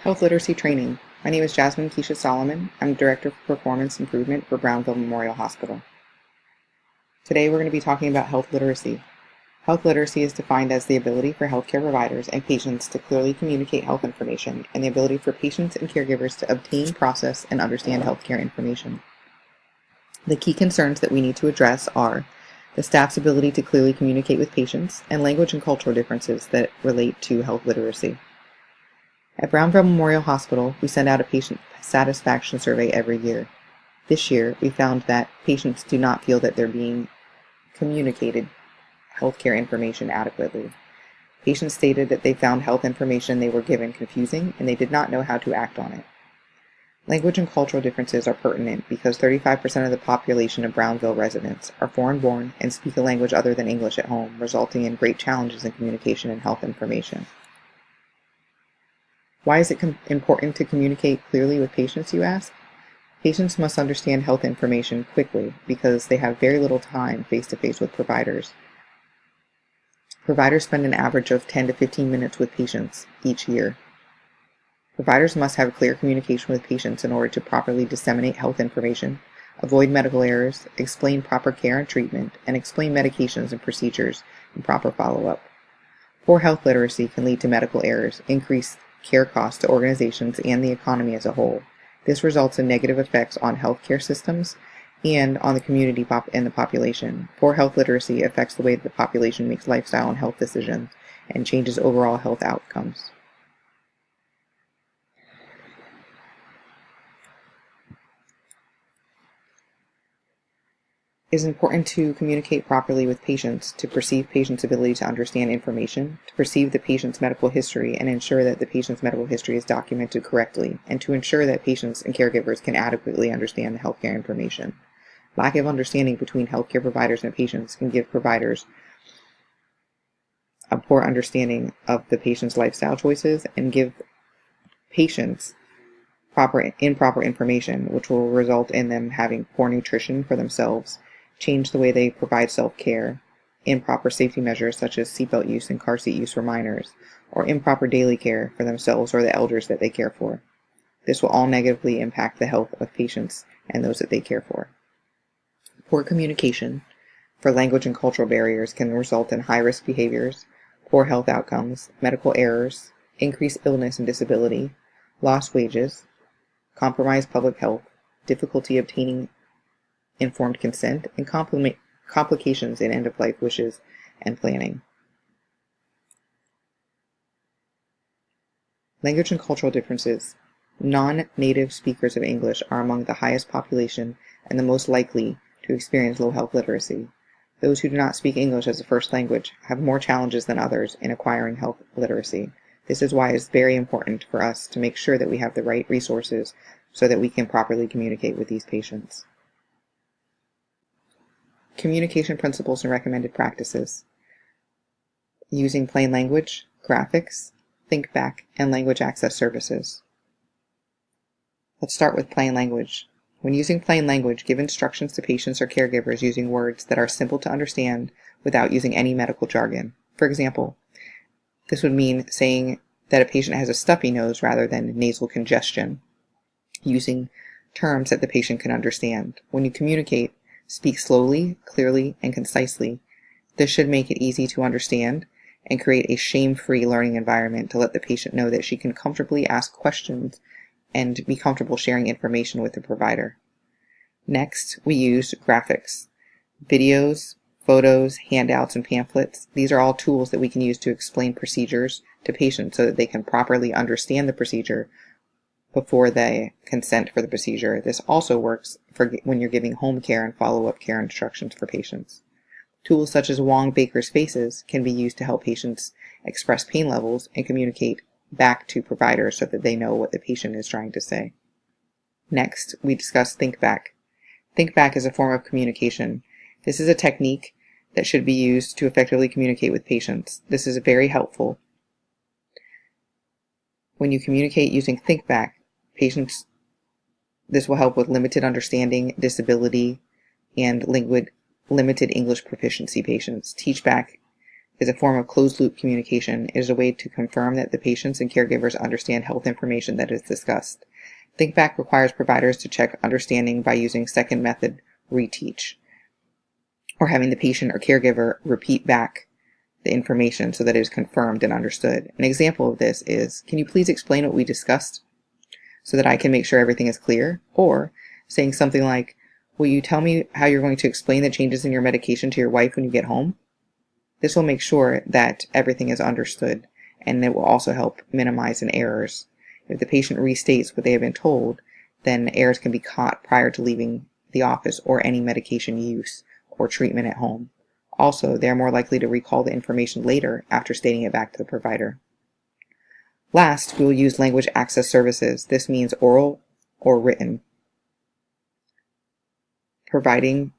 Health Literacy Training. My name is Jasmine Keisha Solomon. I'm Director for Performance Improvement for Brownville Memorial Hospital. Today we're going to be talking about health literacy. Health literacy is defined as the ability for healthcare providers and patients to clearly communicate health information and the ability for patients and caregivers to obtain, process, and understand healthcare information. The key concerns that we need to address are the staff's ability to clearly communicate with patients and language and cultural differences that relate to health literacy. At Brownville Memorial Hospital, we send out a patient satisfaction survey every year. This year, we found that patients do not feel that they're being communicated healthcare information adequately. Patients stated that they found health information they were given confusing and they did not know how to act on it. Language and cultural differences are pertinent because 35% of the population of Brownville residents are foreign-born and speak a language other than English at home, resulting in great challenges in communication and health information. Why is it important to communicate clearly with patients, you ask? Patients must understand health information quickly because they have very little time face-to-face with providers. Providers spend an average of 10 to 15 minutes with patients each year. Providers must have clear communication with patients in order to properly disseminate health information, avoid medical errors, explain proper care and treatment, and explain medications and procedures and proper follow-up. Poor health literacy can lead to medical errors, increased care costs to organizations and the economy as a whole. This results in negative effects on healthcare systems and on the community and the population. Poor health literacy affects the way that the population makes lifestyle and health decisions and changes overall health outcomes. It is important to communicate properly with patients, to perceive patients' ability to understand information, to perceive the patient's medical history and ensure that the patient's medical history is documented correctly, and to ensure that patients and caregivers can adequately understand the healthcare information. Lack of understanding between healthcare providers and patients can give providers a poor understanding of the patient's lifestyle choices and give patients improper information, which will result in them having poor nutrition for themselves, change the way they provide self-care, improper safety measures such as seatbelt use and car seat use for minors, or improper daily care for themselves or the elders that they care for. This will all negatively impact the health of patients and those that they care for. Poor communication for language and cultural barriers can result in high-risk behaviors, poor health outcomes, medical errors, increased illness and disability, lost wages, compromised public health, difficulty obtaining informed consent, and complications in end-of-life wishes and planning. Language and cultural differences. Non-native speakers of English are among the highest population and the most likely to experience low health literacy. Those who do not speak English as a first language have more challenges than others in acquiring health literacy. This is why it is very important for us to make sure that we have the right resources so that we can properly communicate with these patients. Communication principles and recommended practices. Using plain language, graphics, ThinkBack, and language access services. Let's start with plain language. When using plain language, give instructions to patients or caregivers using words that are simple to understand without using any medical jargon. For example, this would mean saying that a patient has a stuffy nose rather than nasal congestion, using terms that the patient can understand. When you communicate, speak slowly, clearly, and concisely. This should make it easy to understand and create a shame-free learning environment to let the patient know that she can comfortably ask questions and be comfortable sharing information with the provider. Next, we use graphics, videos, photos, handouts, and pamphlets. These are all tools that we can use to explain procedures to patients so that they can properly understand the procedure before they consent for the procedure. This also works for when you're giving home care and follow-up care instructions for patients. Tools such as Wong-Baker's Faces can be used to help patients express pain levels and communicate back to providers so that they know what the patient is trying to say. Next, we discuss ThinkBack. ThinkBack is a form of communication. This is a technique that should be used to effectively communicate with patients. This is very helpful. When you communicate using ThinkBack, this will help with limited understanding, disability, and limited English proficiency patients. TeachBack is a form of closed-loop communication. It is a way to confirm that the patients and caregivers understand health information that is discussed. ThinkBack requires providers to check understanding by using second method reteach, or having the patient or caregiver repeat back the information so that it is confirmed and understood. An example of this is, "Can you please explain what we discussed so that I can make sure everything is clear?" Or saying something like, "Will you tell me how you're going to explain the changes in your medication to your wife when you get home?" This will make sure that everything is understood, and it will also help minimize any errors. If the patient restates what they have been told, then errors can be caught prior to leaving the office or any medication use or treatment at home. Also, they are more likely to recall the information later after stating it back to the provider. Last, we will use language access services. This means oral or written, providing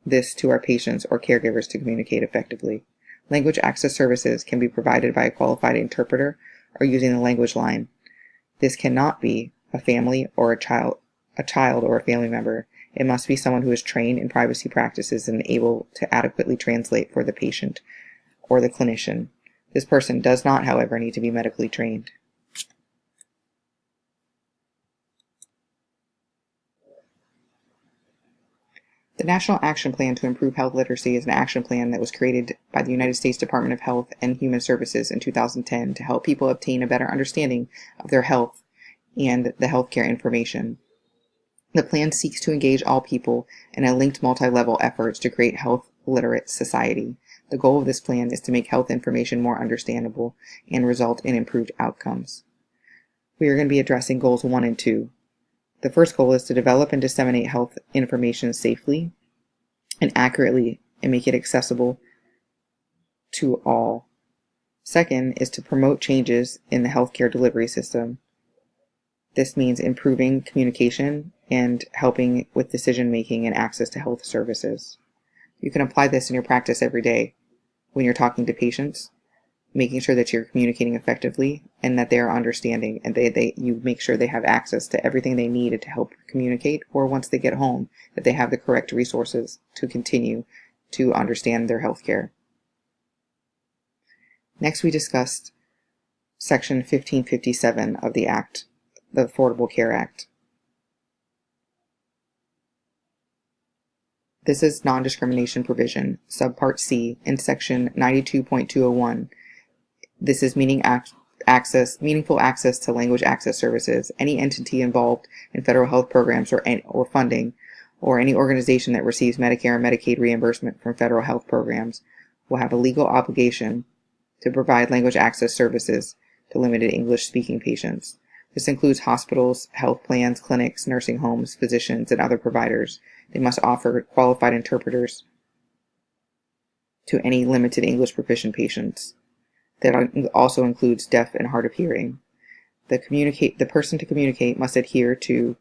this to our patients or caregivers to communicate effectively. Language access services can be provided by a qualified interpreter or using the language line. This cannot be a family or a child or a family member. It must be someone who is trained in privacy practices and able to adequately translate for the patient or the clinician. This person does not, however, need to be medically trained. The National Action Plan to Improve Health Literacy is an action plan that was created by the United States Department of Health and Human Services in 2010 to help people obtain a better understanding of their health and the healthcare information. The plan seeks to engage all people in a linked multi-level effort to create a health-literate society. The goal of this plan is to make health information more understandable and result in improved outcomes. We are going to be addressing goals 1 and 2. The first goal is to develop and disseminate health information safely and accurately and make it accessible to all. Second is to promote changes in the healthcare delivery system. This means improving communication and helping with decision-making and access to health services. You can apply this in your practice every day when you're talking to patients, making sure that you're communicating effectively and that they are understanding and you make sure they have access to everything they need to help communicate, or once they get home, that they have the correct resources to continue to understand their health care. Next, we discussed Section 1557 of the Act, the Affordable Care Act. This is non-discrimination provision, subpart C, in Section 92.201. This is meaningful access to language access services. Any entity involved in federal health programs or funding, or any organization that receives Medicare and Medicaid reimbursement from federal health programs will have a legal obligation to provide language access services to limited English-speaking patients. This includes hospitals, health plans, clinics, nursing homes, physicians, and other providers. They must offer qualified interpreters to any limited English proficient patients. That also includes deaf and hard of hearing. The person to communicate must adhere to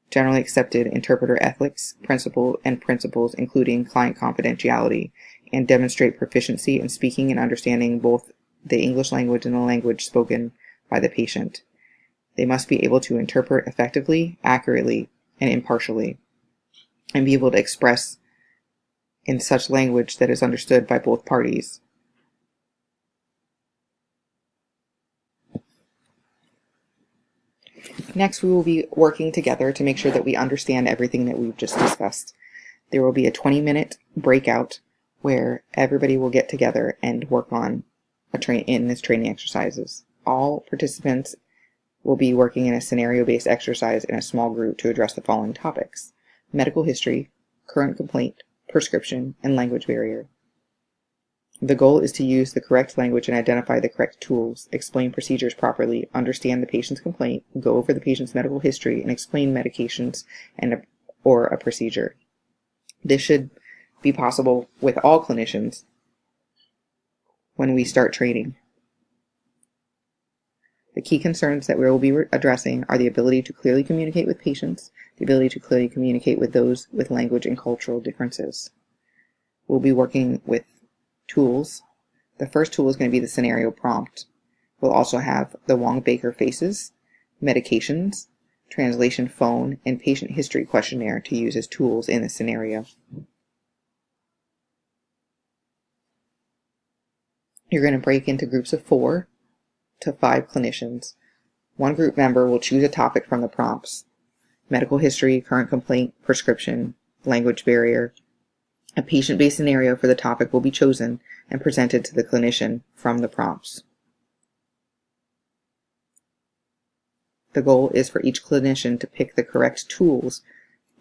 generally accepted interpreter ethics, principles including client confidentiality, and demonstrate proficiency in speaking and understanding both the English language and the language spoken by the patient. They must be able to interpret effectively, accurately, and impartially, and be able to express in such language that is understood by both parties. Next, we will be working together to make sure that we understand everything that we've just discussed. There will be a 20-minute breakout where everybody will get together and work on in this training exercises. All participants will be working in a scenario-based exercise in a small group to address the following topics: medical history, current complaint, prescription, and language barrier. The goal is to use the correct language and identify the correct tools, explain procedures properly, understand the patient's complaint, go over the patient's medical history, and explain medications or a procedure. This should be possible with all clinicians when we start training. The key concerns that we will be addressing are the ability to clearly communicate with patients, the ability to clearly communicate with those with language and cultural differences. We'll be working with tools. The first tool is going to be the scenario prompt. We'll also have the Wong-Baker faces, medications, translation phone, and patient history questionnaire to use as tools in the scenario. You're going to break into groups of 4 to 5 clinicians. One group member will choose a topic from the prompts: medical history, current complaint, prescription, language barrier. A patient-based scenario for the topic will be chosen and presented to the clinician from the prompts. The goal is for each clinician to pick the correct tools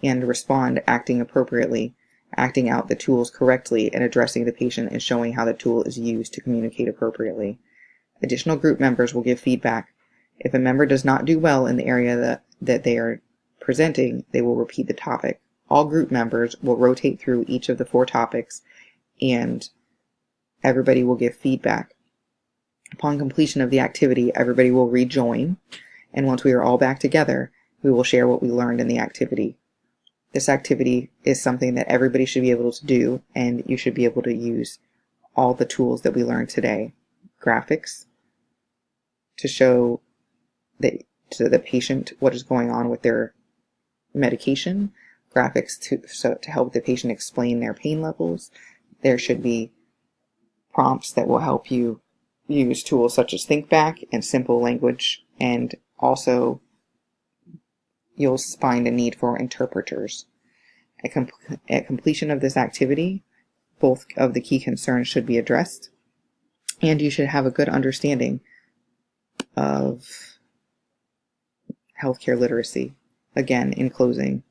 and respond acting appropriately, acting out the tools correctly, and addressing the patient and showing how the tool is used to communicate appropriately. Additional group members will give feedback. If a member does not do well in the area that they are presenting, they will repeat the topic. All group members will rotate through each of the 4 topics, and everybody will give feedback. Upon completion of the activity, everybody will rejoin, and once we are all back together, we will share what we learned in the activity. This activity is something that everybody should be able to do, and you should be able to use all the tools that we learned today. Graphics to show to the patient what is going on with their medication. Graphics to help the patient explain their pain levels. There should be prompts that will help you use tools such as ThinkBack and simple language, and also you'll find a need for interpreters. At completion of this activity, both of the key concerns should be addressed, and you should have a good understanding of healthcare literacy. Again, in closing,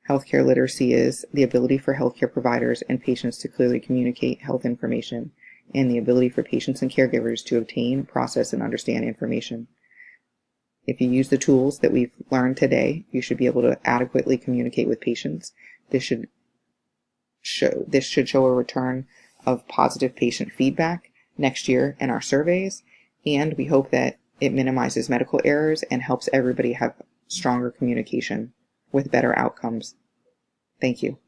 healthcare literacy is the ability for healthcare providers and patients to clearly communicate health information, and the ability for patients and caregivers to obtain, process, and understand information. If you use the tools that we've learned today, you should be able to adequately communicate with patients. This should show a return of positive patient feedback next year in our surveys, and we hope that it minimizes medical errors and helps everybody have stronger communication with better outcomes. Thank you.